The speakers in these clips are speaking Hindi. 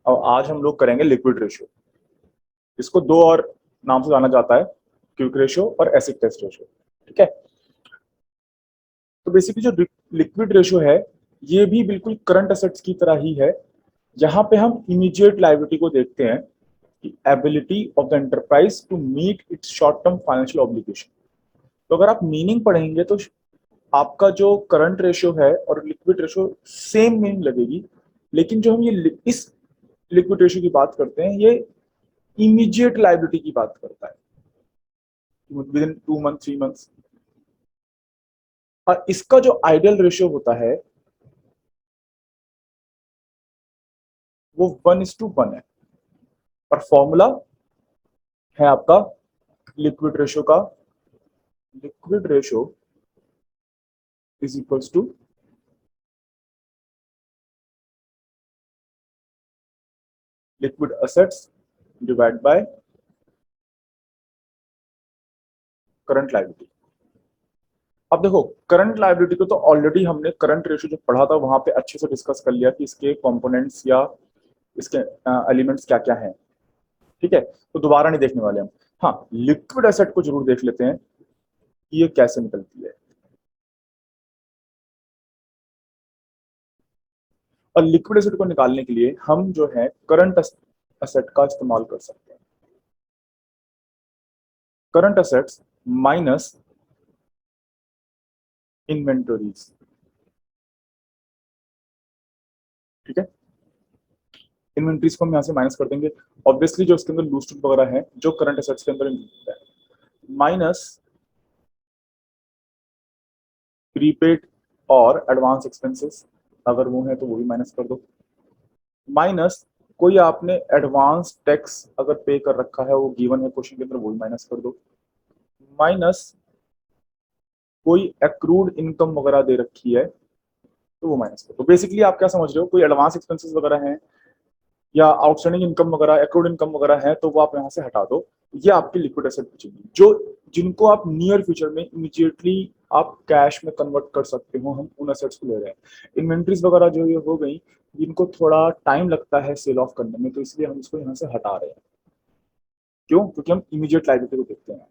और आज हम लोग करेंगे लिक्विड रेशियो। इसको दो और नाम से जाना जाता है, क्विक रेशियो और एसिड टेस्ट रेशियो। ठीक है, तो बेसिकली जो लिक्विड रेशियो है ये भी बिल्कुल करंट एसेट्स की तरह ही है। यहाँ पे हम इमीडिएट लायबिलिटी को देखते हैं कि ability of the enterprise to meet its short term financial obligation. तो अगर आप मीनिंग पढ़ेंगे तो आपका जो करंट रेशियो है और लिक्विड रेशियो सेम मीनिंग लगेगी, लेकिन जो हम ये इस लिक्विड रेशियो की बात करते हैं ये इमीडिएट लायबिलिटी की बात करता है, विद इन 2 मंथ 3 मंथ्स। और इसका जो आइडियल रेशियो होता है वो 1:1 है। और फॉर्मूला है आपका लिक्विड रेशियो का, liquid ratio is equals to liquid assets divide by current liability. अब देखो, करंट लायबिलिटी को तो ऑलरेडी हमने करंट रेशियो जो पढ़ा था वहां पे अच्छे से डिस्कस कर लिया कि इसके कंपोनेंट्स या इसके एलिमेंट्स क्या क्या हैं। ठीक है, तो दोबारा नहीं देखने वाले हम। हाँ, लिक्विड एसेट को जरूर देख लेते हैं कि ये कैसे निकलती है। और लिक्विड एसेट को निकालने के लिए हम जो है करंट एसेट का इस्तेमाल कर सकते हैं। Current assets minus inventories. ठीक है, इन्वेंटरीज को हम यहां से माइनस कर देंगे। ऑब्वियसली जो इसके अंदर लूज स्टॉक वगैरह है जो करंट एसेट्स के अंदर है, माइनस प्रीपेड और एडवांस एक्सपेंसेस, अगर वो है तो वो भी माइनस कर दो। माइनस कोई आपने एडवांस टैक्स अगर पे कर रखा है, वो गिवन है क्वेश्चन के अंदर, वो भी माइनस कर दो। माइनस कोई एक्रूड इनकम वगैरह दे रखी है तो वो माइनस कर दो। बेसिकली आप क्या समझ रहे हो, कोई एडवांस एक्सपेंसेस वगैरह हैं या आउटस्टैंडिंग इनकम वगैरह, एक्रूड इनकम वगैरह है, तो वो आप यहाँ से हटा दो। ये आपकी लिक्विड एसेट बचेगी, जो जिनको आप नियर फ्यूचर में इमीडिएटली आप कैश में कन्वर्ट कर सकते हो, हम उन एसेट्स को ले रहे हैं। इन्वेंट्रीज वगैरह जो ये हो गई, इनको थोड़ा टाइम लगता है सेल ऑफ करने में, तो इसलिए हम इसको यहाँ से हटा रहे हैं। क्यों? क्योंकि हम इमीडिएट लायबिलिटी को देखते हैं।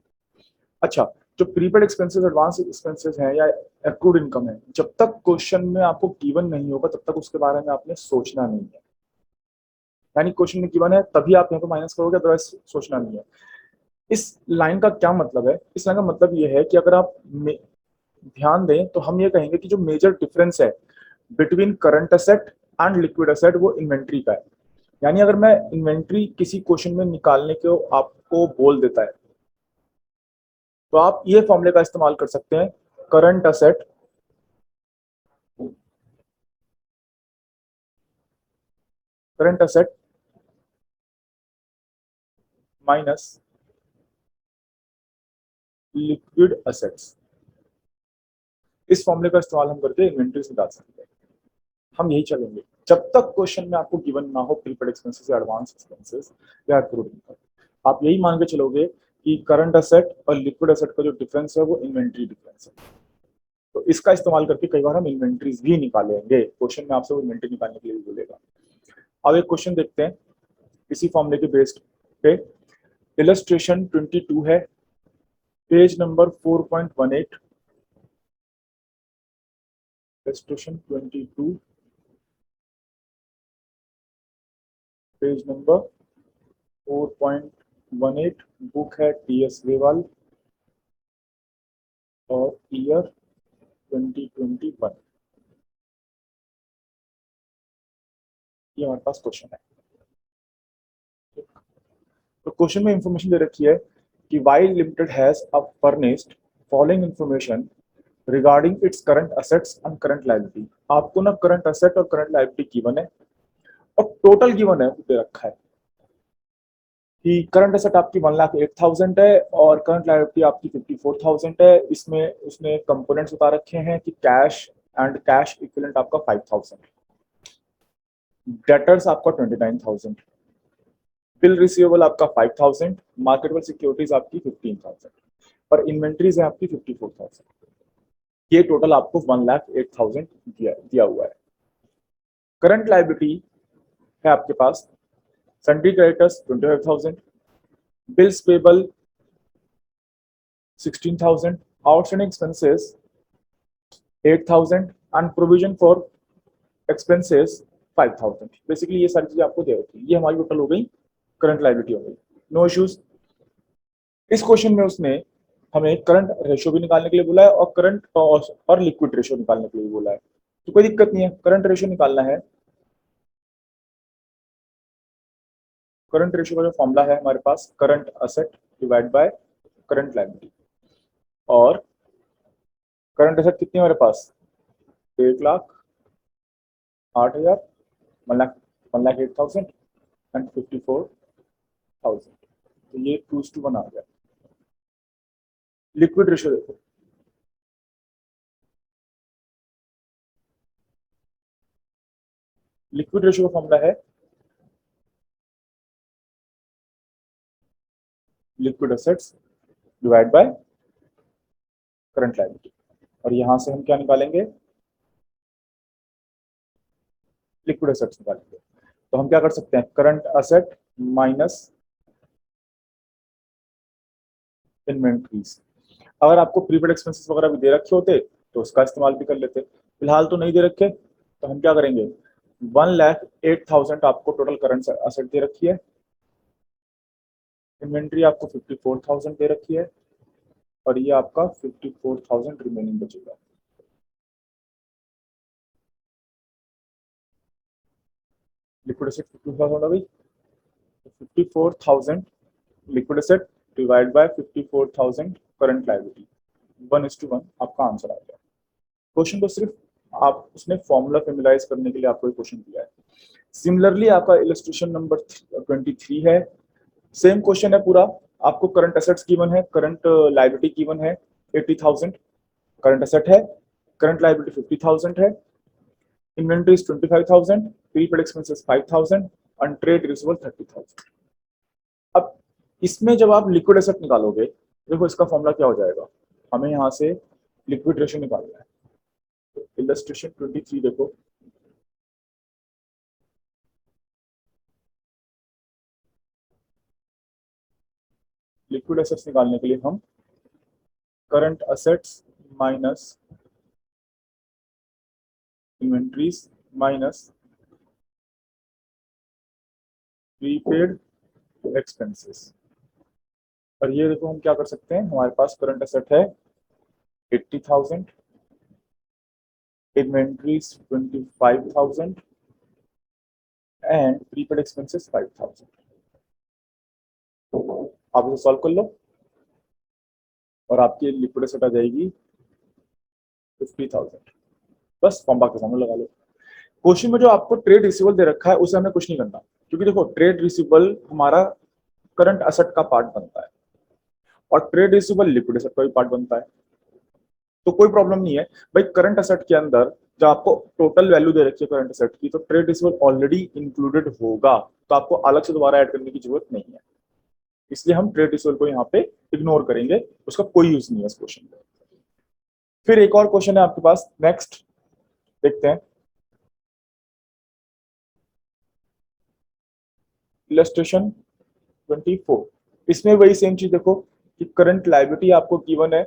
अच्छा, जो प्रीपेड एक्सपेंसेस, एडवांस एक्सपेंसेस हैं या एक्रूड इनकम है, जब तक क्वेश्चन में आपको गिवन नहीं होगा तब तक उसके बारे में आपने सोचना नहीं है। यानी क्वेश्चन में गिवन है तभी आप यहाँ पे माइनस करोगे, अदरवाइज सोचना नहीं है। इस लाइन का क्या मतलब है? इस लाइन का मतलब ये है कि अगर आप ध्यान दें तो हम ये कहेंगे कि जो मेजर डिफरेंस है between current asset and liquid asset वो इन्वेंट्री का है। यानी अगर मैं इन्वेंट्री किसी क्वेश्चन में निकालने को आपको बोल देता है तो आप ये फॉर्मूले का इस्तेमाल कर सकते हैं, current asset minus liquid assets. इस फॉर्मूले का इस्तेमाल हम करके इन्वेंट्रीज निकाल सकते हैं। हम यही चलेंगे जब तक क्वेश्चन में आपको गिवन ना हो प्रीपेड एक्सपेंसेस या एडवांस एक्सपेंसेस या एक्रूड इनकम। आप यही मान के चलोगे कि करंट एसेट और लिक्विड एसेट का जो डिफरेंस है वो इन्वेंट्री डिफरेंस है। तो इसका इस्तेमाल करके कई बार हम इन्वेंट्रीज भी निकालेंगे। क्वेश्चन में आपसे वो इन्वेंट्री निकालने के लिए भी बोलेगा। अब एक क्वेश्चन देखते हैं इसी फॉर्मूले के बेस्ड पे। इलस्ट्रेशन 22 है, page number 4.18। Illustration 22 page number 4.18। Book है टीएस वेवाल और ईयर 2021। ये हमारे पास क्वेश्चन है। तो क्वेश्चन में इंफॉर्मेशन दे रखी है कि Y limited has furnished following information regarding its current assets and current liability. आपको ना करंट एसेट और करंट लायबिलिटी गिवन है और टोटल गिवन है, दे रखा है कि करंट एसेट आपकी 1,08,000 है और करंट लायबिलिटी आपकी 54,000 है। इसमें उसने कंपोनेंट्स बता रखे हैं कि कैश एंड कैश इक्विवेलेंट आपका 5,000, डेटर्स आपका 29,000, बिल रिसीवेबल आपका 5,000, मार्केटेबल सिक्योरिटीज आपकी 15,000 और इन्वेंट्रीज है आपकी 54,000। ये टोटल आपको 1,08,000 दिया हुआ है। करंट लायबिलिटी है आपके पास sundry creditors 25,000, bills payable 16,000, outstanding expenses 8,000 and provision for expenses 5,000। Basically ये सारी चीजें आपको दे रखी है। ये हमारी टोटल हो गई करंट लायबिलिटी हो गई। No issues. इस क्वेश्चन में उसने हमें करंट रेशियो भी निकालने के लिए बोला है और करंट और लिक्विड रेशियो निकालने के लिए बोला है, तो कोई दिक्कत नहीं है। करंट रेशियो निकालना है। करंट रेशियो का जो फॉर्मूला है हमारे पास, current asset divide by current liability. और करंट असेट कितनी है हमारे पास, 1,08,000, 1,08,000 एंड 54,000। तो ये 2:1 आ गया। लिक्विड रेशियो देखो, लिक्विड रेशियो का फॉर्मूला है liquid assets divide by current liability. और यहां से हम क्या निकालेंगे, लिक्विड असेट्स निकालेंगे। तो हम क्या कर सकते हैं, करंट असेट माइनस इन्वेंट्रीज। अगर आपको प्रीपेड एक्सपेंसेस वगैरह भी दे रखे होते तो उसका इस्तेमाल भी कर लेते, फिलहाल तो नहीं दे रखे, तो हम क्या करेंगे, 1,08,000 आपको टोटल करंट असेट दे रखी है, इन्वेंट्री आपको 54,000 दे रखी है, और ये आपका 54,000 रिमेनिंग बचेगा। लिक्विड एसेट 54,000 हो गई, 54,000 liquid asset divide bye 54,000 current liability, 1:1 आपका आंसर आ गया। क्वेश्चन को सिर्फ आप उसने फॉर्मूला फेमिलाइज करने के लिए आपको क्वेश्चन दिया है। सिमिलरली आपका इलस्ट्रेशन नंबर 23 है, सेम क्वेश्चन है पूरा। आपको करंट एसेट्स गिवन है, करंट लायबिलिटी गिवन है 80,000, करंट एसेट है, करंट लायबिलिटी 50,000 है, inventory 25,000, prepaid expenses 5,000 and trade receivable 30,000। अब इसमें जब आप लिक्विड एसेट निकालोगे, देखो इसका फॉर्मूला क्या हो जाएगा, हमें यहाँ से लिक्विड रेशियो निकालना है। तो इलस्ट्रेशन 23 देखो, लिक्विड एसेट्स निकालने के लिए हम current assets minus inventories minus prepaid expenses. और ये देखो हम क्या कर सकते हैं, हमारे पास करंट एसेट है 80,000, इन्वेंट्रीज 25,000 एंड प्रीपेड एक्सपेंसेस 5,000। आप इसे सॉल्व कर लो और आपकी लिक्विड एसेट आ जाएगी 50,000। बस फॉर्मूला के सामने लगा लो। क्वेश्चन में जो आपको ट्रेड रिसीवेबल दे रखा है उसे हमें कुछ नहीं करना, क्योंकि देखो ट्रेड रिसीवेबल हमारा करंट एसेट का पार्ट बनता है और ट्रेड रिसीवेबल लिक्विड एसेट का भी पार्ट बनता है, तो कोई प्रॉब्लम नहीं है भाई। करंट एसेट के अंदर जब आपको टोटल वैल्यू दे रखी है करंट एसेट की, तो ट्रेड रिसीवेबल ऑलरेडी इंक्लूडेड होगा, तो आपको अलग से दोबारा ऐड करने की जरूरत नहीं है। इसलिए हम ट्रेड रिसीवेबल को यहाँ पे इग्नोर करेंगे, उसका कोई यूज नहीं है इस क्वेश्चन में। फिर एक और क्वेश्चन है आपके पास, नेक्स्ट देखते हैं। इलस्ट्रेशन 24, इसमें वही सेम चीज देखो कि करंट लायबिलिटी आपको गिवन है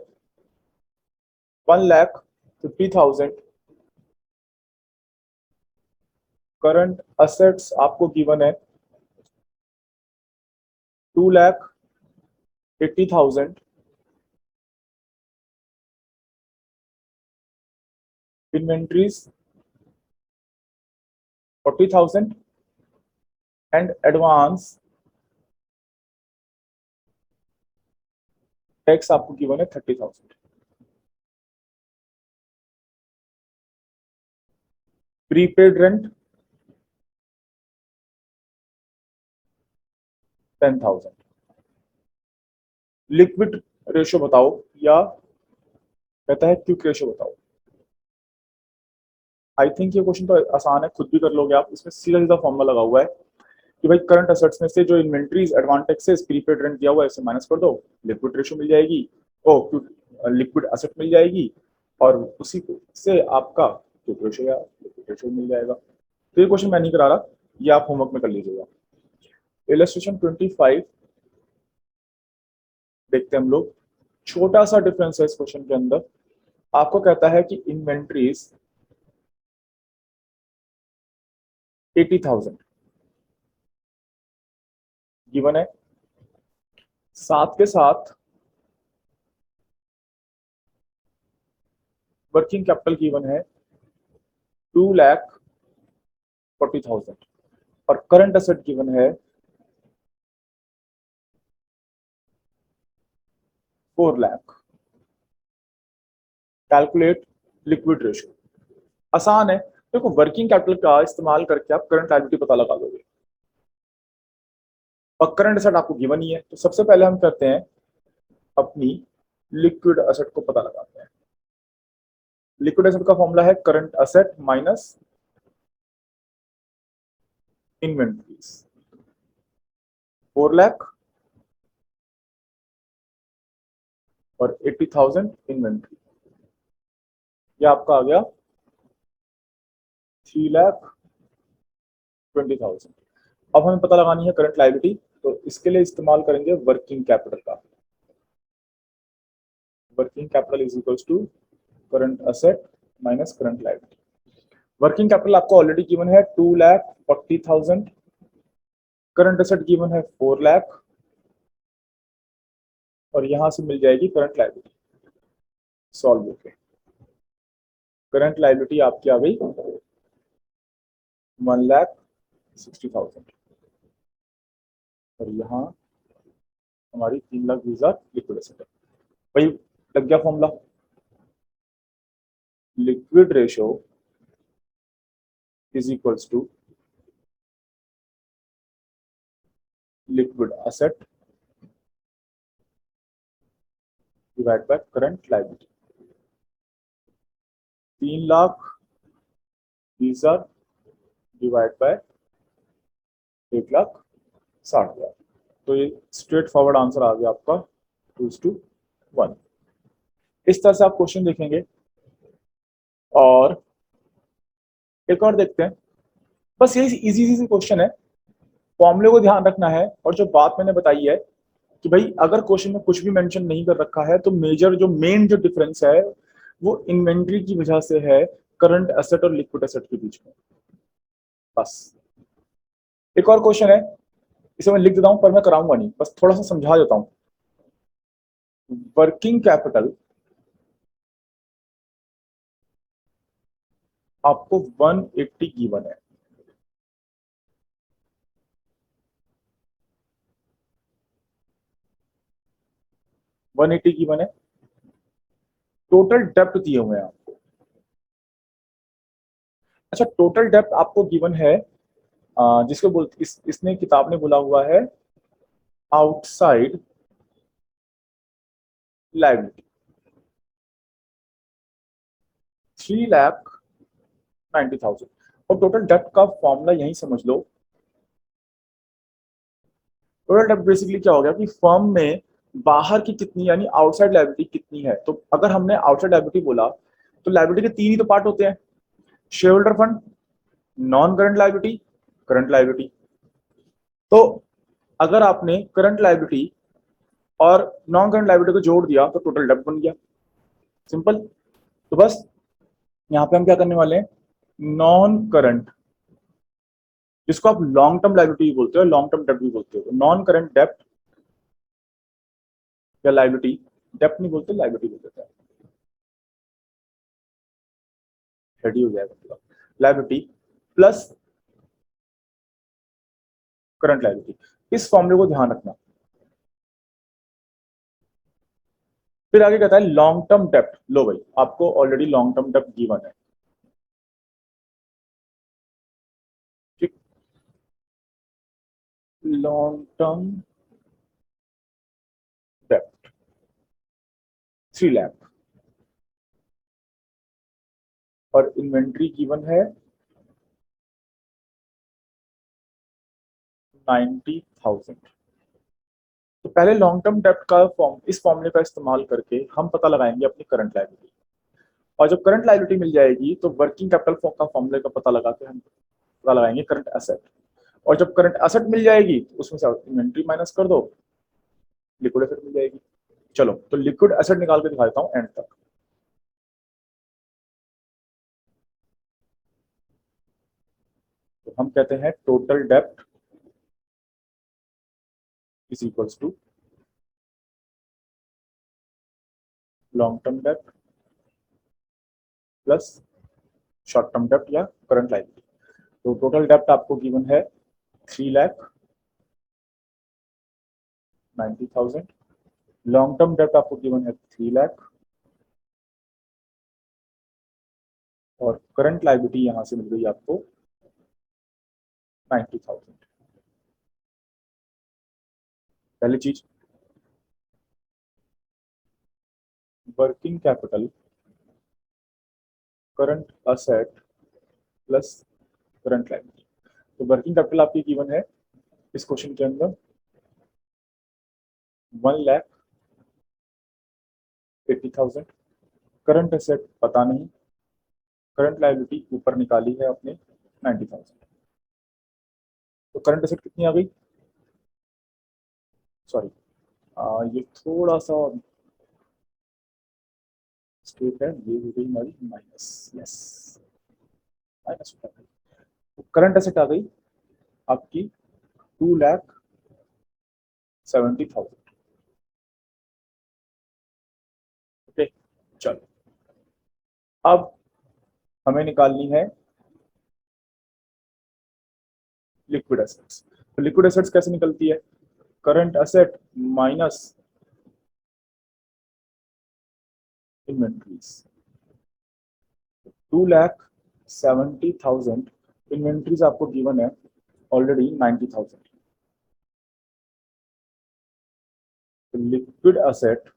1,50,000, करंट असेट्स आपको गिवन है 2,80,000, इन्वेंट्रीज 40,000 एंड एडवांस टैक्स आपको गिवन है 30,000। Prepaid rent 10,000। लिक्विड रेशियो बताओ, या कहता है क्विक रेशियो बताओ। आई थिंक ये क्वेश्चन तो आसान है, खुद भी कर लोगे आप। इसमें सीधा सीधा फॉर्मूला लगा हुआ है कि भाई करंट असेट्स में से जो इन्वेंट्रीज एडवांटेज प्रीपेड रेंट दिया हुआ है इसे माइनस कर दो, लिक्विड रेशियो मिल जाएगी, ओ लिक्विड असेट मिल जाएगी, और उसी से आपका क्विक रेशियो या लिक्विड रेशियो मिल जाएगा। तो ये क्वेश्चन मैं नहीं करा रहा, ये आप होमवर्क में कर लीजिएगा। इलस्ट्रेशन 25 देखते हैं हम लोग। छोटा सा डिफरेंस है इस क्वेश्चन के अंदर। आपको कहता है कि इन्वेंट्रीज 80,000 गिवन है, साथ के साथ वर्किंग कैपिटल गिवन है 2,40,000 और करंट एसेट गिवन है 4 लाख। Calculate liquid ratio. आसान है, देखो वर्किंग कैपिटल का इस्तेमाल करके आप करंट लायबिलिटी पता लगा दोगे और करंट एसेट आपको गिवन ही है। तो सबसे पहले हम करते हैं अपनी लिक्विड एसेट को पता लगाते हैं। लिक्विड एसेट का फॉर्मूला है current asset minus inventories. 4 lakh और 80,000 इन्वेंट्री, ये आपका आ गया 3,20,000। अब हमें पता लगानी है करंट लायबिलिटी, तो इसके लिए इस्तेमाल करेंगे वर्किंग कैपिटल का। Working capital is equals to current asset minus current liability. Working capital आपको ऑलरेडी गिवन है 2,40,000, करंट एसेट गिवन है 4 लाख और यहां से मिल जाएगी करंट लायबिलिटी। सॉल्व होके करंट लायबिलिटी आपकी आ गई 1,60,000 और यहाँ हमारी 3,20,000 लिक्विड एसेट है। भाई लग गया formula. Liquid ratio is equals to liquid asset divide by current liability. 3,20,000 divide by 1,60,000। तो ये स्ट्रेट फॉरवर्ड आंसर आ गया आपका 2:1। इस तरह से आप क्वेश्चन देखेंगे। और एक और देखते हैं, बस ये इजी इजी क्वेश्चन है, फॉर्मूले को ध्यान रखना है। और जो बात मैंने बताई है कि भाई अगर क्वेश्चन में कुछ भी मेंशन नहीं कर रखा है तो मेजर जो मेन जो डिफरेंस है वो इन्वेंट्री की वजह से है करंट एसेट और लिक्विड एसेट के बीच में। बस एक और क्वेश्चन है, इसे मैं लिख देता हूं पर मैं कराऊंगा नहीं, बस थोड़ा सा समझा देता हूं। वर्किंग कैपिटल आपको 180 गिवन है, गिवन है। टोटल डेप्थ दिए हुए हैं आपको। अच्छा, टोटल डेप्थ आपको गिवन है जिसको बोलते इसने किताब ने बोला हुआ है आउटसाइड लायबिलिटी 3,90,000। और टोटल डेप्थ का फॉर्मूला यही समझ लो। टोटल डेप्थ बेसिकली क्या हो गया कि फर्म में बाहर की कितनी यानी आउटसाइड लायबिलिटी कितनी है। तो अगर हमने आउटसाइड लायबिलिटी बोला तो लायबिलिटी के 3 ही तो पार्ट होते हैं, share holder fund, non current liability, current liability. तो अगर आपने करंट लायबिलिटी और नॉन करंट लायबिलिटी को जोड़ दिया तो टोटल डेप्थ बन गया, सिंपल। तो बस यहां पे हम क्या करने वाले हैं, नॉन करंट, जिसको आप लॉन्ग टर्म लायबिलिटी बोलते हो, लॉन्ग टर्म डेप्ट भी बोलते हो, नॉन करंट डेप्ट या लायबिलिटी, डेप्ट नहीं बोलते लायबिलिटी बोल देते हैं, रेडी हो जाएगा लायबिलिटी प्लस करंट लायबिलिटी। इस फॉर्मूले को ध्यान रखना। फिर आगे कहता है लॉन्ग टर्म डेप्ट। लो भाई आपको ऑलरेडी लॉन्ग टर्म डेप्ट गिवन है, ठीक। लॉन्ग टर्म डेप्ट 3 लाख और इन्वेंट्री गिवन है 90,000। तो पहले लॉन्ग टर्म डेप्ट का इस फॉर्मूले का इस्तेमाल करके हम पता लगाएंगे अपनी करंट लायबिलिटी। और जब करंट लायबिलिटी मिल जाएगी तो वर्किंग कैपिटल का फॉर्मूले का पता लगा के हम पता लगाएंगे करंट एसेट। और जब करंट एसेट मिल जाएगी तो उसमें से इन्वेंट्री माइनस कर दो, लिक्विड एसेट मिल जाएगी। चलो तो लिक्विड एसेट निकाल के दिखा देता हूं एंड तक। तो हम कहते हैं total dept is equals to long term dept plus short term डेप्ट या करंट लायबिलिटी। तो टोटल डेप्ट आपको गिवन है 3,90,000, लॉन्ग टर्म डेप्ट आपको गिवन है 3 लाख, और करंट लायबिलिटी यहां से मिल गई आपको 90,000। पहली चीज, working capital current asset plus current liability. तो वर्किंग कैपिटल आपकी गिवन है इस क्वेश्चन के अंदर 1,80,000। करंट असेट पता नहीं, करंट लायबिलिटी ऊपर निकाली है आपने 90,000। तो करंट असेट कितनी आ गई, सॉरी ये थोड़ा सा स्टेप है, ये हो गई हमारी माइनस, यस माइनस हो गई। तो करंट असेट आ गई आपकी 2,70,000। ओके, चलो अब हमें निकालनी है लिक्विड एसेट्स। तो लिक्विड एसेट्स कैसे निकलती है, current asset minus inventories. 2,70,000 inventories आपको गिवन है ऑलरेडी 90,000। तो लिक्विड एसेट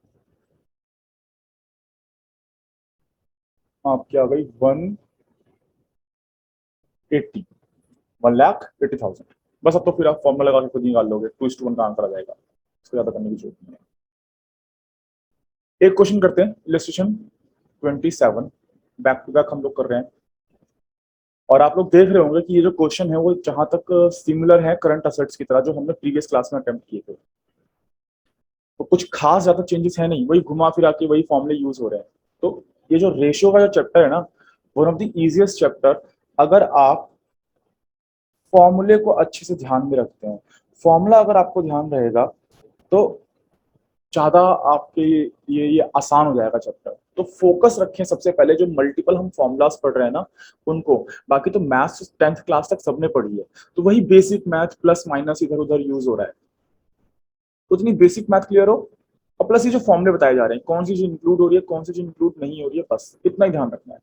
आपकी आ गई 1,80,000। बस अब तो फिर आप फॉर्मूला लगा के खुद निकाल लोगे, 2:1 का आंसर आ जाएगा, इसको ज्यादा करने की जरूरत नहीं है। एक क्वेश्चन करते हैं, इलस्ट्रेशन 27, बैक टू बैक हम लोग कर रहे हैं। और आप लोग देख रहे होंगे कि ये जो क्वेश्चन है वो जहां तक सिमिलर है करंट असेट्स की तरह जो हमने प्रीवियस क्लास में अटेम्प्ट किए थे। तो कुछ खास ज्यादा चेंजेस है नहीं, वही घुमा फिरा के वही फॉर्मूले यूज हो रहे हैं। तो ये जो रेशियो का जो चैप्टर है ना, one of the easiest chapter, अगर आप फॉर्मूले को अच्छे से ध्यान में रखते हैं, फॉर्मूला अगर आपको ध्यान रहेगा तो ज्यादा आपके ये आसान हो जाएगा चैप्टर। तो फोकस रखें सबसे पहले, जो मल्टीपल हम फॉर्मूलाज पढ़ रहे हैं ना उनको। बाकी तो मैथ्स 10th क्लास तक सबने पढ़ी है, तो वही बेसिक मैथ प्लस माइनस इधर उधर यूज हो रहा है। तो उतनी बेसिक मैथ क्लियर हो, और प्लस ये जो फॉर्मूले बताए जा रहे हैं कौन सी चीज इंक्लूड हो रही है कौन सी चीज इंक्लूड नहीं हो रही है, बस इतना ही ध्यान रखना है।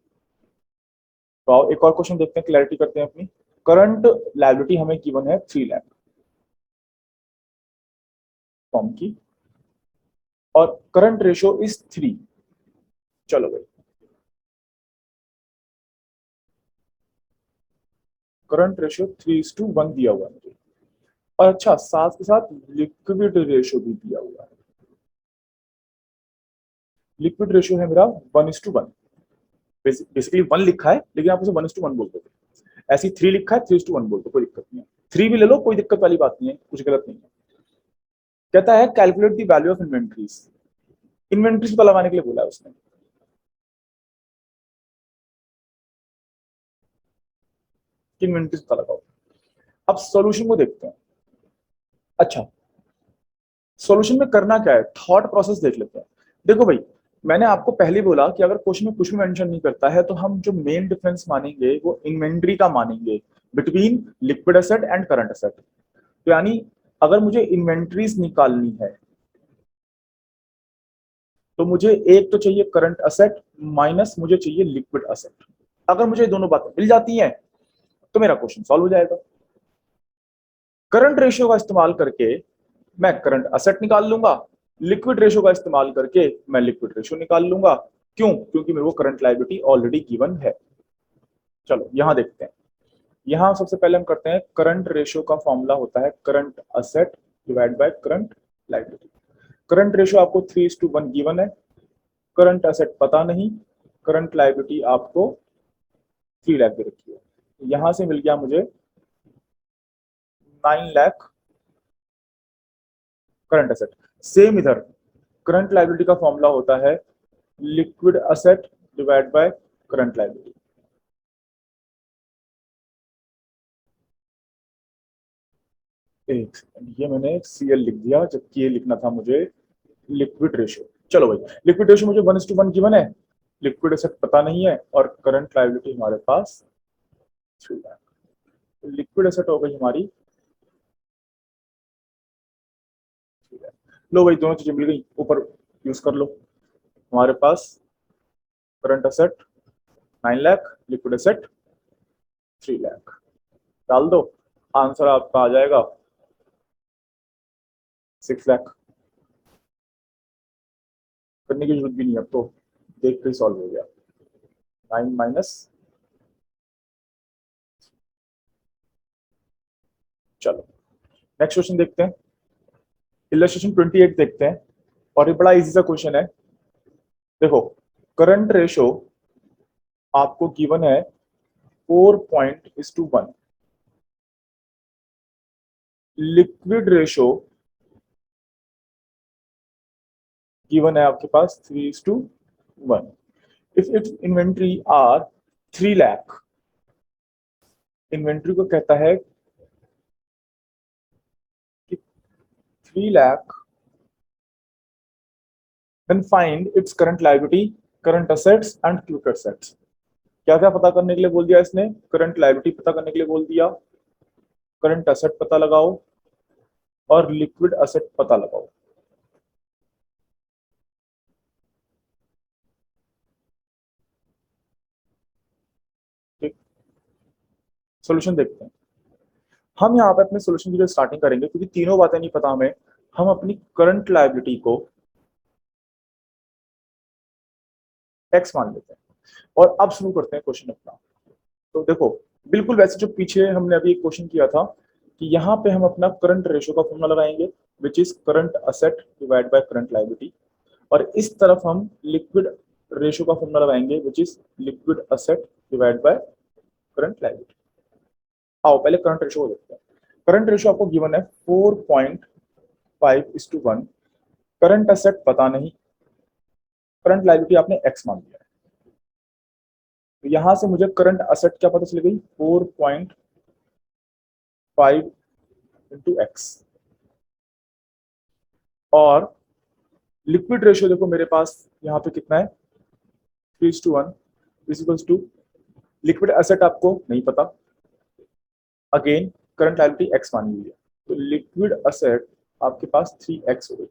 तो आओ एक और क्वेश्चन देखते हैं, क्लैरिटी करते हैं अपनी। करंट लायबिलिटी हमें गिवन है 3 लाख फॉर्म की, और करंट रेशियो इज 3। चलो भाई, करंट रेशियो 3:1 दिया हुआ है मुझे, और अच्छा साथ के साथ लिक्विड रेशियो भी दिया हुआ है। लिक्विड रेशियो है मेरा 1:1। बेसिकली 1 लिखा है लेकिन आप उसे 1:1 बोलते थे, ऐसी 3 लिखा है 3:1 बोल दो, कोई दिक्कत नहीं है। 3 भी ले लो, कोई दिक्कत वाली बात नहीं है, कुछ गलत नहीं है। कहता है calculate the value of inventories. Inventories पता लगाने के लिए बोला है उसने। इन्वेंट्रीज पता लगाओ। अब सॉल्यूशन को देखते हैं। अच्छा, सॉल्यूशन में करना क्या है, थॉट प्रोसेस देख लेते हैं। देखो भाई, मैंने आपको पहले बोला कि अगर क्वेश्चन में कुछ भी मेंशन नहीं करता है तो हम जो मेन डिफरेंस मानेंगे वो इन्वेंट्री का मानेंगे between liquid asset and current asset. तो यानी अगर मुझे इन्वेंट्रीज निकालनी है तो मुझे एक तो चाहिए करंट असेट माइनस मुझे चाहिए लिक्विड असेट। अगर मुझे दोनों बातें मिल जाती हैं तो मेरा क्वेश्चन सॉल्व हो जाएगा। करंट रेशियो का इस्तेमाल करके मैं करंट असेट निकाल लूंगा, लिक्विड रेशियो का इस्तेमाल करके मैं लिक्विड रेशियो निकाल लूंगा। क्यों, क्योंकि मेरे को करंट लायबिलिटी ऑलरेडी गिवन है। चलो यहां देखते हैं। यहां सबसे पहले हम करते हैं, करंट रेशियो का फॉर्मूला होता है current asset divide by current liability. Current ratio आपको 3:1 गिवन है, करंट असेट पता नहीं, करंट लायबिलिटी आपको 3 लाख दे रखी है। यहां से मिल गया मुझे 9 लाख करंट एसेट। सेम इधर करंट लायबिलिटी का फॉर्मूला होता है liquid asset divide by current liability. एक ये मैंने सीएल लिख दिया, जबकि ये लिखना था मुझे लिक्विड रेशियो। चलो भाई, लिक्विड रेशियो मुझे 1:1 गिवन है, लिक्विड एसेट पता नहीं है, और करंट लायबिलिटी हमारे पास 3 लाख। लिक्विड एसेट हो गई हमारी 3 लाख। लो भाई, दोनों चीजें मिल गई, ऊपर यूज कर लो। हमारे पास current asset 9 lakh, liquid asset 3 lakh. डाल दो, आंसर आपका आ जाएगा 6 लाख। करने की जरूरत भी नहीं, अब तो देख के सॉल्व हो गया। 9 माइनस, चलो नेक्स्ट क्वेश्चन देखते हैं। इलस्ट्रेशन 28 देखते हैं, और ये बड़ा इजी सा क्वेश्चन है। देखो, करंट रेशो आपको गिवन है 4.1, लिक्विड रेशो गिवन है आपके पास 3:1। If its inventory are 3 lakh, inventory को कहता है कि 3 lakh, then find its current liability, current assets and quick assets। क्या क्या पता करने के लिए बोल दिया इसने? करंट लायबिलिटी पता करने के लिए बोल दिया, करंट एसेट पता लगाओ, और लिक्विड एसेट पता लगाओ। ठीक, सॉल्यूशन देखते हैं। हम यहाँ पे अपने सॉल्यूशन की जो स्टार्टिंग करेंगे, क्योंकि तीनों बातें नहीं पता हमें, हम अपनी करंट लायबिलिटी को एक्स मान लेते हैं, और अब शुरू करते हैं क्वेश्चन अपना। तो देखो, बिल्कुल वैसे जो पीछे हमने अभी एक क्वेश्चन किया था, कि यहाँ पे हम अपना करंट रेशो का फॉर्मूला लगाएंगे, which is current asset divide by current liability, और इस तरफ हम लिक्विड रेशो का फॉर्मूला लगाएंगे, which is liquid asset divide by current liability. आओ पहले करंट रेशो को देखते हैं। करंट रेशो आपको गिवन है 4.5:1। करंट असेट पता नहीं, करंट लायबिलिटी आपने एक्स मान लिया है, तो यहां से मुझे करंट असेट क्या पता चल गई? 4.5 इंटू एक्स। और लिक्विड रेशियो देखो मेरे पास यहाँ पे कितना है, 3:1 इक्वल्स टू, लिक्विड एसेट आपको नहीं पता, अगेन करंट लायबिलिटी एक्स मानी हुई है, तो लिक्विड एसेट आपके पास 3x हो गई।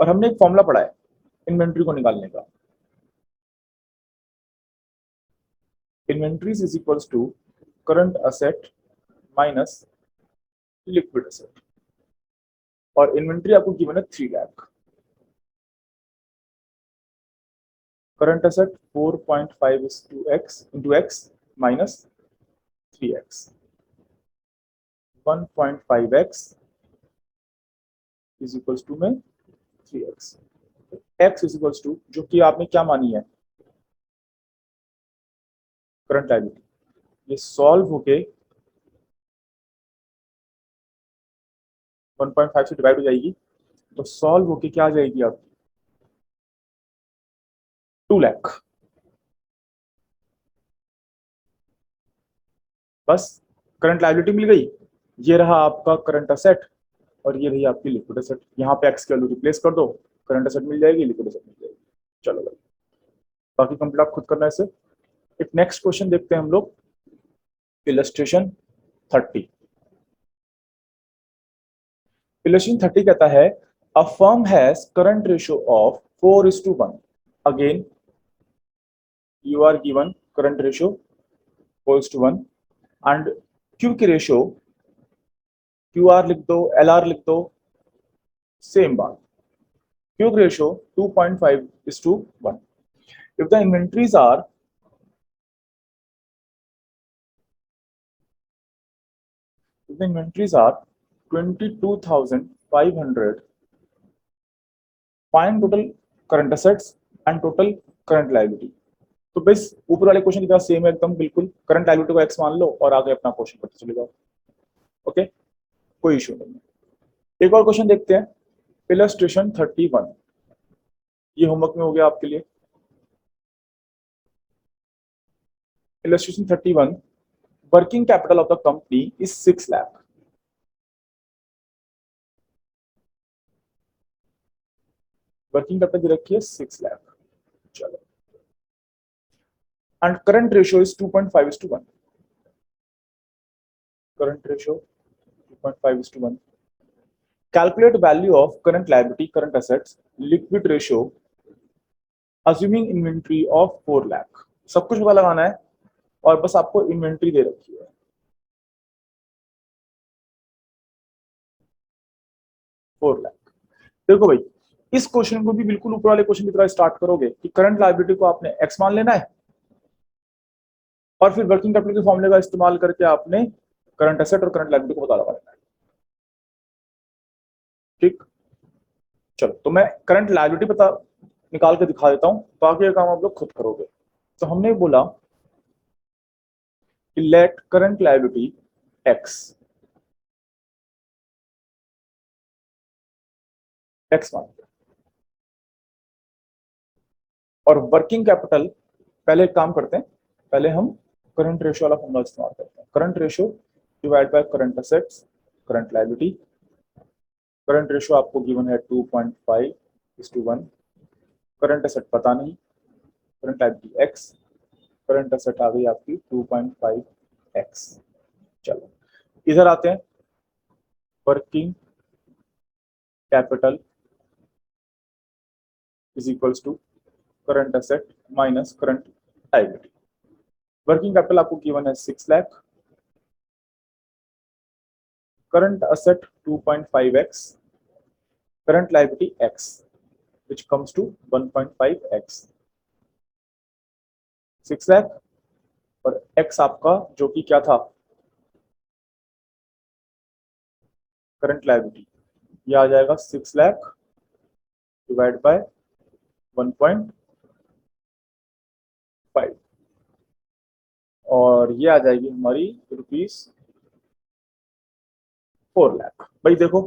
और हमने एक फॉर्मूला पढ़ा है इन्वेंट्री को निकालने का, inventories is equals to current asset minus liquid asset, और इन्वेंट्री आपको गिवन है 3 lakh. Current asset 4.5 into x minus 3x, 1.5x is equals to में 3x, x is equals to, जो कि आपने क्या मानी है, करंट लायबिलिटी, ये सॉल्व होके 1.5 से डिवाइड हो जाएगी, तो सॉल्व होके क्या आ जाएगी आपकी 2 लाख। बस करंट लायबिलिटी मिल गई, ये रहा आपका करंट असेट, और ये रही आपकी लिक्विड असेट। यहाँ पे एक्स की वैल्यू रिप्लेस कर दो, करंट असेट मिल जाएगी, लिक्विड असेट मिल जाएगी। चलो भाई, बाकी कंप्लीट आप खुद करना है इसे। एक नेक्स्ट क्वेश्चन देखते हैं हम लोग, इलस्ट्रेशन 30। इलस्ट्रेशन 30 कहता है a firm has current ratio of 4:1। Again you are given current ratio 4:1, and Q की रेशियो क्यू आर लिख दो, एल आर लिख दो, सेम बात, क्यू की ratio 2.5:1। if the inventories are if the inventories are 22,500, find total current assets and total current liability। तो बस ऊपर वाले क्वेश्चन की तरह सेम है एकदम, बिल्कुल करंट लायबिलिटी को एक्स मान लो और आगे अपना क्वेश्चन करते चले जाओ। ओके, कोई इशू नहीं है। एक और क्वेश्चन देखते हैं, इलस्ट्रेशन 31, ये होमवर्क में हो गया आपके लिए। Illustration 31, working capital of the company is 6 lakh. Working capital दे रखी है 6 लाख। चलो, and current ratio is 2.5:1। Current ratio 2.5:1। Calculate value of current liability, current assets, liquid ratio assuming inventory of 4 lakh. सब कुछ पता लगाना है और बस आपको इन्वेंट्री दे रखी है 4 लाख। देखो भाई, इस क्वेश्चन को भी बिल्कुल ऊपर वाले क्वेश्चन की तरह स्टार्ट करोगे कि करंट लायबिलिटी को आपने एक्स मान लेना है और फिर वर्किंग कैपिटल के फॉर्मूले का इस्तेमाल करके आपने करंट एसेट और करंट लायबिलिटी को पता लगा लेना है। ठीक, चलो तो मैं करंट लायबिलिटी पता निकाल के दिखा देता हूं, बाकी का काम आप लोग खुद करोगे। तो हमने बोला कि let current liability X, X मान, और वर्किंग कैपिटल, पहले एक काम करते हैं, पहले हम करंट रेशियो वाला फॉर्मूला इस्तेमाल करते हैं। Current ratio divide by current assets, current liability. Current ratio आपको गिवन है 2.5:1। करंट एसेट पता नहीं, current liability x, current asset आ गई आपकी 2.5x। चलो इधर आते हैं, working capital is equals to current asset minus current liability. Working capital आपको गिवन है 6 lakh, current asset 2.5x, current liability x, which comes to 1.5x। 6 lakh और x आपका जो कि क्या था, करंट लायबिलिटी, ये आ जाएगा 6 लाख डिवाइड बाय 1.5 और ये आ जाएगी हमारी ₹4 लाख। भाई देखो,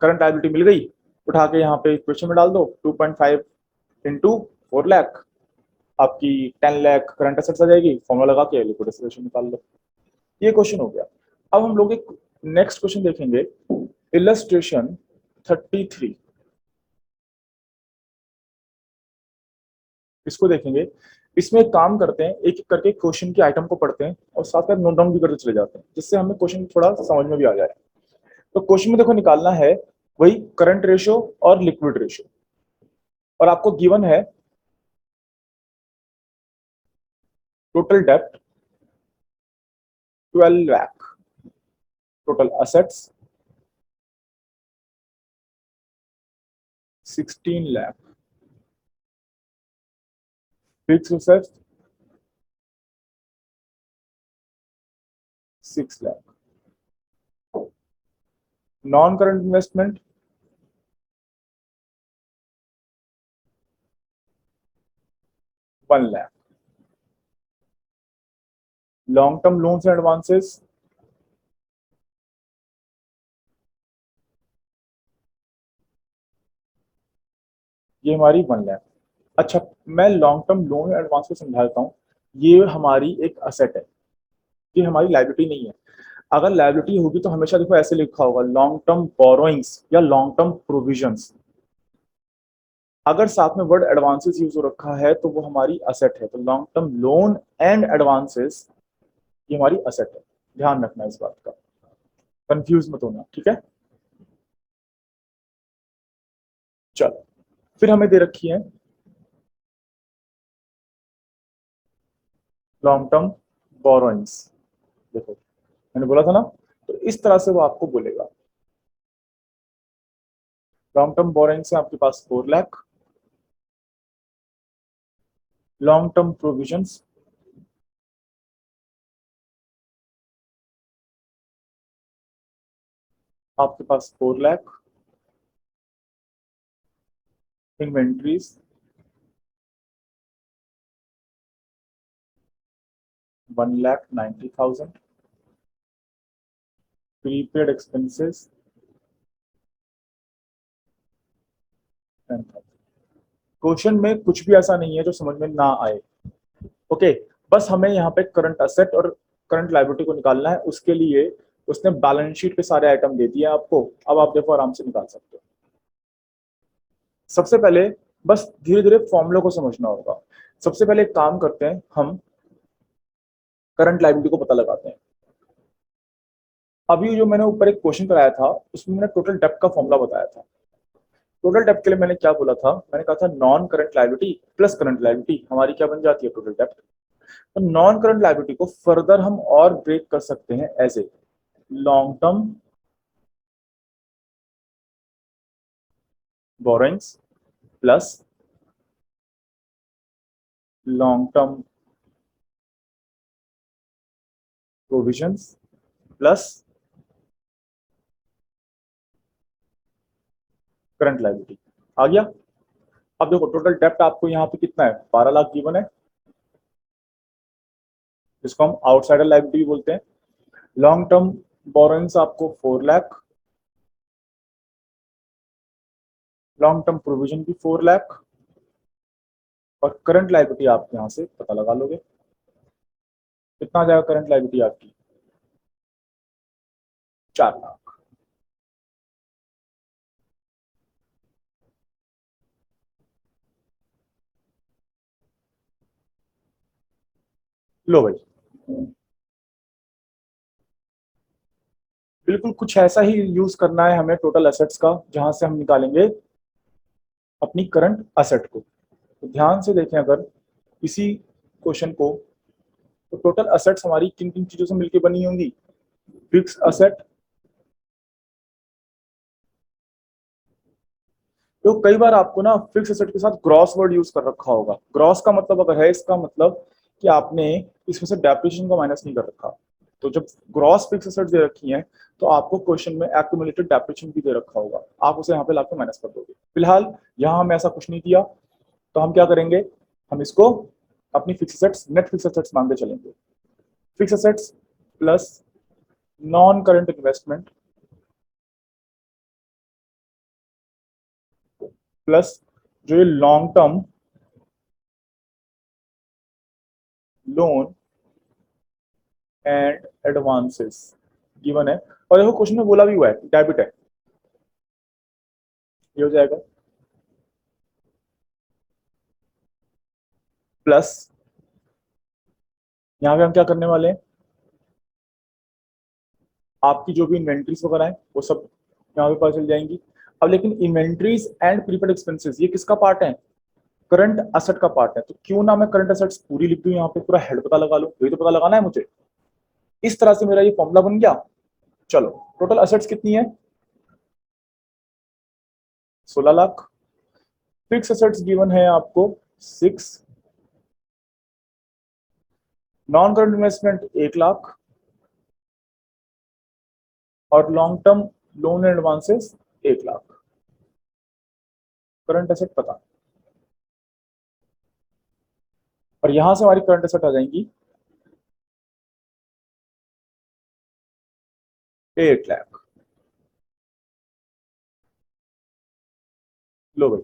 करंट लायबिलिटी मिल गई, उठा के यहाँ पे इक्वेशन में डाल दो, 2.5 इंटू 4 लाख, आपकी 10 लाख करंट एसेट्स आ जाएगी, फॉर्मूला लगा के लिक्विडेशन निकाल लो। ये क्वेश्चन हो गया। अब हम लोग एक नेक्स्ट क्वेश्चन देखेंगे, इलस्ट्रेशन 33, इसको देखेंगे। इसमें एक काम करते हैं, एक एक करके क्वेश्चन के आइटम को पढ़ते हैं और साथ साथ नोट डाउन भी करते चले जाते हैं, जिससे हमें क्वेश्चन थोड़ा समझ में भी आ जाए। तो क्वेश्चन में देखो निकालना है वही करंट रेशियो और लिक्विड रेशियो, और आपको गिवन है टोटल डेप्ट 12 lakh, total assets 16 lakh, fixed assets 6 lakh, non current investment 1 lakh, long term loans and advances ये हमारी 1 लाख। अच्छा, मैं लॉन्ग टर्म लोन एडवांस को समझा देता हूँ। ये हमारी एक असेट है, ये हमारी लाइबिलिटी नहीं है। अगर लाइबिलिटी होगी तो हमेशा देखो ऐसे लिखा होगा लॉन्ग टर्म बोरोइंग्स या लॉन्ग टर्म प्रोविजंस। अगर साथ में वर्ड एडवांसेस यूज हो रखा है तो वो हमारी असेट है। तो long term loan and advances ये हमारी असेट है, ध्यान रखना इस बात का, कंफ्यूज मत होना, ठीक है। चलो फिर हमें दे रखी है लॉन्ग टर्म बोरोइंग्स। देखो मैंने बोला था ना, तो इस तरह से वो आपको बोलेगा, लॉन्ग टर्म बोरोइंग्स है आपके पास 4 लाख, लॉन्ग टर्म प्रोविजंस आपके पास 4 lakh, inventories 1,90,000, prepaid expenses 10,000। Question में कुछ भी ऐसा नहीं है जो समझ में ना आए। ओके, बस हमें यहाँ पे करंट असेट और करंट लायबिलिटी को निकालना है। उसके लिए उसने बैलेंस शीट के सारे आइटम दे दिए आपको। अब आप देखो आराम से निकाल सकते हो। सबसे पहले बस धीरे धीरे फॉर्मूले को समझना होगा। सबसे पहले एक काम करते हैं, हम करंट लायबिलिटी को पता लगाते हैं। अभी जो मैंने ऊपर एक क्वेश्चन कराया था उसमें मैंने टोटल डेप्ट का फॉर्मूला बताया था। टोटल डेप्ट के लिए मैंने क्या बोला था, मैंने कहा था non current liability plus current liability हमारी क्या बन जाती है, टोटल डेप्ट। तो नॉन करंट लायबिलिटी को फर्दर हम और ब्रेक कर सकते हैं as a long term borrowings plus long term provisions plus current liability. आ गया। अब देखो टोटल डेप्ट आपको यहाँ पे कितना है, 12 लाख गिवन है, जिसको हम आउटसाइडर लायबिलिटी बोलते हैं। लॉन्ग टर्म बोरोइंग्स आपको 4 लाख, लॉन्ग टर्म प्रोविजन भी 4 लाख, और करंट लायबिलिटी आप यहां से पता लगा लोगे कितना आ जाएगा करंट लायबिलिटी आपकी, 4 लाख। लो भाई, बिल्कुल कुछ ऐसा ही यूज करना है हमें टोटल एसेट्स का, जहां से हम निकालेंगे अपनी करंट असेट को। तो ध्यान से देखें अगर इसी क्वेश्चन को, तो टोटल असेट्स हमारी किन किन चीजों से मिलकर बनी होंगी, फिक्स असेट। तो कई बार आपको ना फिक्स एसेट के साथ ग्रॉस वर्ड यूज कर रखा होगा। ग्रॉस का मतलब अगर है, इसका मतलब कि आपने इसमें से डेप्रिसिएशन को माइनस नहीं कर रखा। तो जब ग्रॉस फिक्स एसेट दे रखी है तो आपको क्वेश्चन में एक्यूमुलेटेड डेप्रिसिएशन भी दे रखा होगा, आप उसे यहाँ पे लाके माइनस कर दोगे। फिलहाल यहाँ हमें ऐसा कुछ नहीं दिया, तो हम क्या करेंगे, हम इसको अपनी fix assets, net fix assets मान के चलेंगे। Fix assets plus non current investment plus जो ये long term loan and advances given है। और देखो क्वेश्चन में बोला भी हुआ है डेबिट है, ये हो जाएगा प्लस यहाँ पे हम क्या करने वाले हैं, आपकी जो भी इन्वेंट्रीज वगैरह है वो सब यहाँ पे पता चल जाएंगी। अब लेकिन इन्वेंट्रीज एंड प्रीपेड एक्सपेंसेस ये किसका पार्ट है, करंट असेट का पार्ट है। तो क्यों ना मैं करंट असेट्स पूरी लिख दूं, यहाँ पे पूरा हेड पता लगा लो, यही तो पता लगाना है मुझे। इस तरह से मेरा ये फॉर्मूला बन गया। चलो टोटल असेट्स कितनी है, 16 लाख। फिक्स असेट्स गिवन है आपको 6, नॉन करंट इन्वेस्टमेंट 1 लाख, और long term loan and advances 1 lakh. Current asset पता, और यहां से हमारी करंट एसेट आ जाएंगी 8 लाख। लो भाई,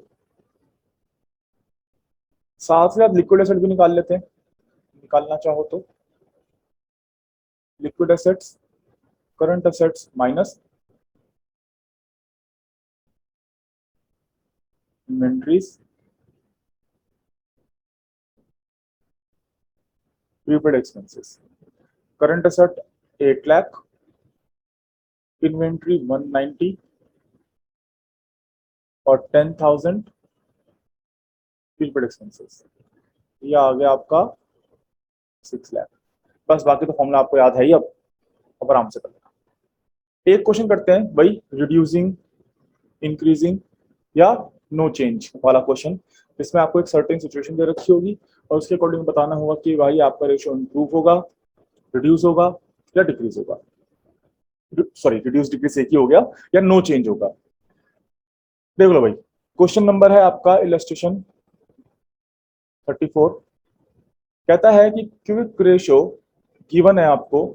साथ ही साथ लिक्विड एसेट भी निकाल लेते हैं, निकालना चाहो तो। Liquid assets, current assets minus inventories prepaid expenses. Current asset 8 lakh, inventory 190, और 10,000 प्रीपेड एक्सपेंसेस। ये आ गया आपका 6 लाख। बस बाकी तो फॉर्मूला आपको याद है ही। अब आराम से कर लेना। एक क्वेश्चन करते हैं भाई, रिड्यूसिंग, इंक्रीजिंग या नो चेंज वाला क्वेश्चन, जिसमें आपको एक सर्टेन सिचुएशन दे रखी होगी और उसके अकॉर्डिंग बताना होगा कि भाई आपका रेशियो इंप्रूव होगा, रिड्यूस होगा या डिक्रीज होगा। सॉरी, रिड्यूस डिक्रीज एक ही हो गया, या नो चेंज होगा। देख लो भाई, क्वेश्चन नंबर है आपका इलस्ट्रेशन 34। कहता है कि क्विक रेशियो गिवन है आपको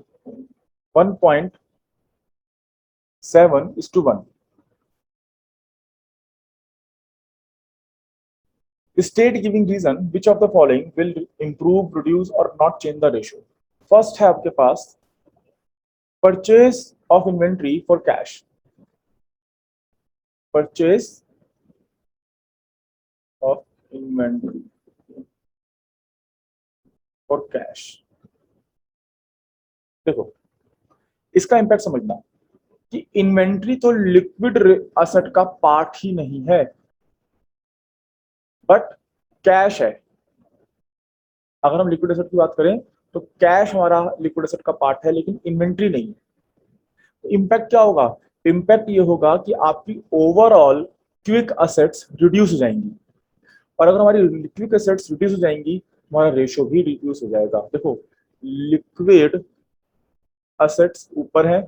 1.0 7:1. State giving reason which of the following will improve, reduce or not change the ratio. First है आपके पास purchase of inventory for cash, purchase of inventory for cash. देखो इसका इंपैक्ट समझना कि इन्वेंट्री तो लिक्विड असेट का पार्ट ही नहीं है, बट कैश है। अगर हम लिक्विड एसेट की बात करें तो कैश हमारा लिक्विड एसेट का पार्ट है, लेकिन इन्वेंट्री नहीं। तो इम्पैक्ट क्या होगा? इम्पैक्ट ये होगा कि आपकी ओवरऑल क्विक असेट्स रिड्यूस हो जाएंगी, और अगर हमारी क्विक असेट्स रिड्यूस हो जाएंगी हमारा रेशियो भी रिड्यूस हो जाएगा। देखो लिक्विड असेट्स ऊपर है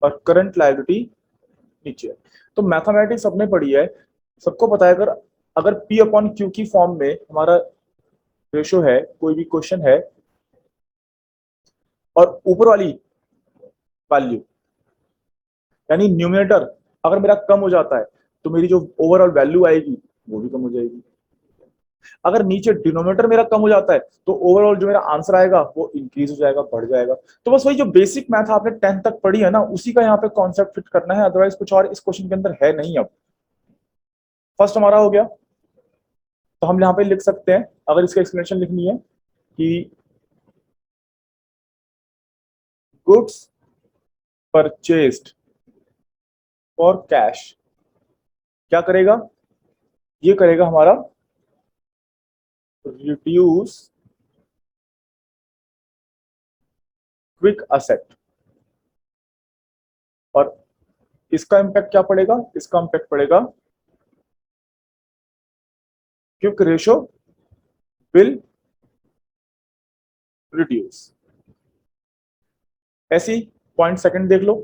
और करंट लायबिलिटी नीचे है। तो मैथमेटिक्स सबने पढ़ी है, सबको पता है अगर अगर P अपॉन Q की फॉर्म में हमारा रेशियो है, कोई भी क्वेश्चन है, और ऊपर वाली वैल्यू यानी न्यूमिनेटर अगर मेरा कम हो जाता है तो मेरी जो ओवरऑल वैल्यू आएगी वो भी कम हो जाएगी। अगर नीचे डिनोमिनेटर मेरा कम हो जाता है तो ओवरऑल जो मेरा आंसर आएगा वो इंक्रीज हो जाएगा, बढ़ जाएगा। तो बस वही जो बेसिक मैथ आपने 10th तक पढ़ी है ना, उसी का यहाँ पे कॉन्सेप्ट फिट करना है, अदरवाइज कुछ और इस क्वेश्चन के अंदर है नहीं। अब फर्स्ट हमारा हो गया, तो हम यहाँ पे लिख सकते हैं, अगर इसका एक्सप्लेनेशन लिखनी है कि गुड्स परचेज्ड फॉर कैश क्या करेगा? ये करेगा हमारा रिड्यूस क्विक असेट, और इसका इंपैक्ट क्या पड़ेगा? इसका इंपैक्ट पड़ेगा क्विक रेशियो विल रिड्यूस। ऐसी पॉइंट सेकंड देख लो,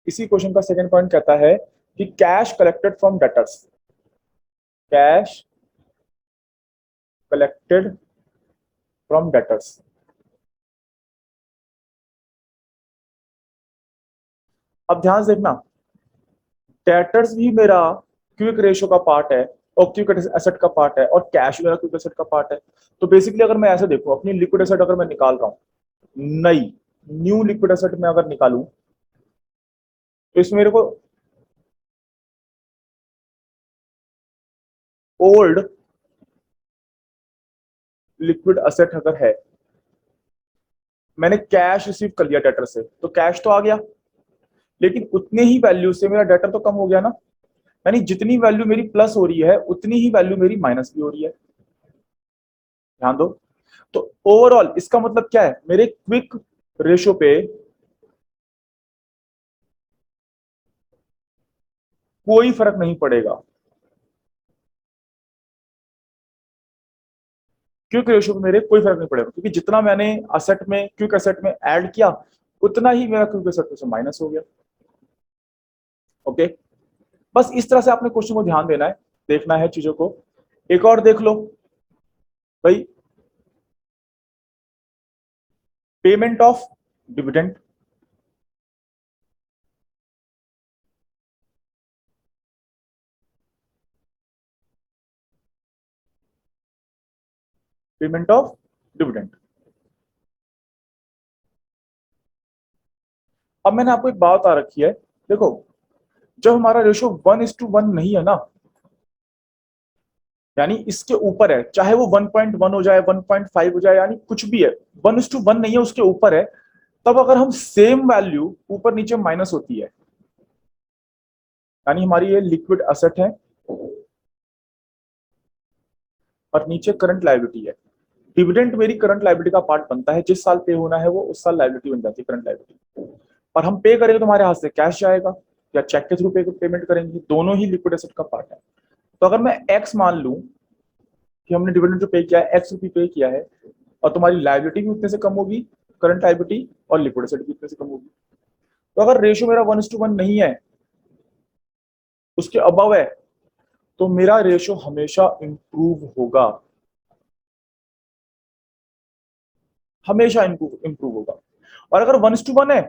इसी क्वेश्चन का सेकंड पॉइंट कहता है कि cash collected from debtors, cash collected from debtors. अब ध्यान से देखना, डेटर्स भी मेरा क्विक रेशियो का पार्ट है और क्विक एसेट का पार्ट है, और कैश मेरा क्विक एसेट का पार्ट है। तो बेसिकली अगर मैं ऐसे देखूं, अपनी लिक्विड एसेट अगर मैं निकाल रहा हूं, नई न्यू लिक्विड एसेट में अगर निकालूं तो इसमें मेरे को ओल्ड लिक्विड असेट अगर है, मैंने कैश रिसीव कर लिया डेटर से, तो कैश तो आ गया, लेकिन उतने ही वैल्यू से मेरा डेटर तो कम हो गया ना। यानी जितनी वैल्यू मेरी प्लस हो रही है उतनी ही वैल्यू मेरी माइनस भी हो रही है। ध्यान दो, तो ओवरऑल इसका मतलब क्या है? मेरे क्विक रेशियो पे कोई फर्क नहीं पड़ेगा, क्विक रेशियो पे मेरे कोई फर्क नहीं पड़ेगा, क्योंकि जितना मैंने असेट में क्विक असेट में ऐड किया उतना ही मेरा क्विक असेट से माइनस हो गया। ओके, बस इस तरह से आपने क्वेश्चन को ध्यान देना है, देखना है चीजों को। एक और देख लो भाई, payment of dividend, payment of dividend. अब मैंने आपको एक बात आ रखी है, देखो जब हमारा रेशियो 1:1 नहीं है ना, यानी इसके ऊपर है, चाहे वो 1.1 हो जाए 1.5 हो जाए, यानी कुछ भी है, 1:1 नहीं है उसके ऊपर है, तब अगर हम सेम वैल्यू ऊपर नीचे माइनस होती है, यानी हमारी ये लिक्विड असेट है और नीचे करंट लायबिलिटी है। डिविडेंड मेरी करंट लायबिलिटी का पार्ट बनता है, जिस साल पे होना है वो उस साल लायबिलिटी बन जाती है, करंट लायबिलिटी। और हम पे करेंगे तो हमारे हाथ से कैश जाएगा या चेक के थ्रू पेमेंट करेंगे, दोनों ही लिक्विड एसेट का पार्ट है। तो अगर मैं एक्स मान लूं कि हमने डिविडेंड जो पे किया है एक्स रुपी पे किया है, और तुम्हारी लायबिलिटी भी उतने से कम होगी, करंट लायबिलिटी, और लिक्विड एसेट भी उतने से कम होगी। तो अगर रेशियो मेरा 1:1 नहीं है, उसके अबव है, तो मेरा रेशियो हमेशा इंप्रूव होगा, हमेशा इंप्रूव होगा। और अगर 1:1 है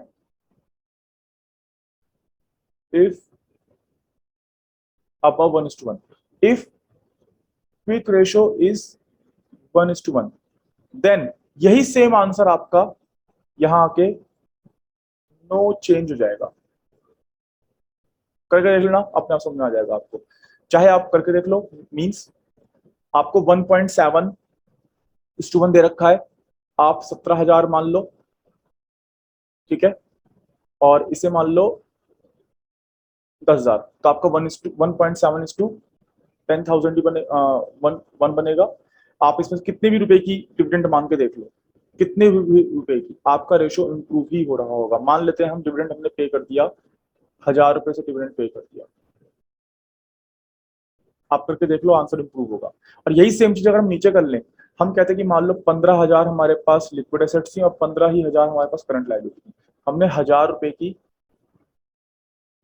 if above 1:1, if quick ratio is 1:1, then यही सेम आंसर आपका यहां आके नो चेंज हो जाएगा। करके देख लेना, अपने आप समझ में आ जाएगा आपको, चाहे आप करके देख लो। मींस आपको 1.7:1 दे रखा है, आप 17,000 मान लो, ठीक है, और इसे मान लो 10,000, तो आपका 1.7:10,000 ही बने, 1 बनेगा। आप इसमें कितने भी रुपए की डिविडेंड मान के देख लो, कितने भी रुपए की, आपका रेशियो इंप्रूव ही हो रहा होगा। मान लेते हैं हम डिविडेंड हमने पे कर दिया, 1,000 रुपए से डिविडेंड पे कर दिया, आप करके देख लो, आंसर इंप्रूव होगा। और यही सेम चीज अगर हम नीचे कर लें, हम कहते हैं कि मान लो 15,000 हमारे पास लिक्विड एसेट्स थी और 15,000 हमारे पास करंट लायबिलिटी थी, हमने 1,000 रुपए की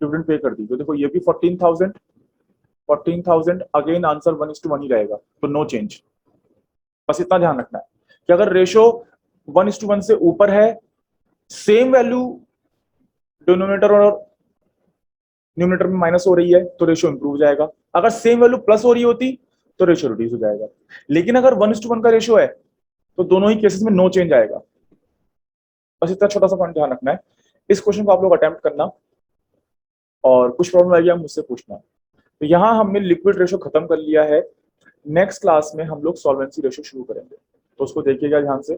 डिविडेंड पे कर दी, तो देखो ये भी 14,000 अगेन आंसर 1:1 ही रहेगा, तो नो चेंज। बस इतना ध्यान रखना है कि अगर रेशो 1:1 से ऊपर है, सेम वैल्यू डिनोमिनेटर और न्यूमिनेटर में माइनस हो रही है, तो रेशियो इंप्रूव हो जाएगा। अगर सेम वैल्यू प्लस हो रही होती तो रेशियो रिड्यूस हो जाएगा। लेकिन अगर 1:1 का रेशियो है तो दोनों ही केसेस में नो चेंज आएगा। बस इतना छोटा सा पॉइंट ध्यान रखना है। इस क्वेश्चन को आप लोग अटेम्प्ट करना, और कुछ प्रॉब्लम आएगी आप मुझसे पूछना। तो यहां हमने लिक्विड रेशियो खत्म कर लिया है। नेक्स्ट क्लास में हम लोग सॉल्वेंसी रेशियो शुरू करेंगे, तो उसको देखिएगा ध्यान से।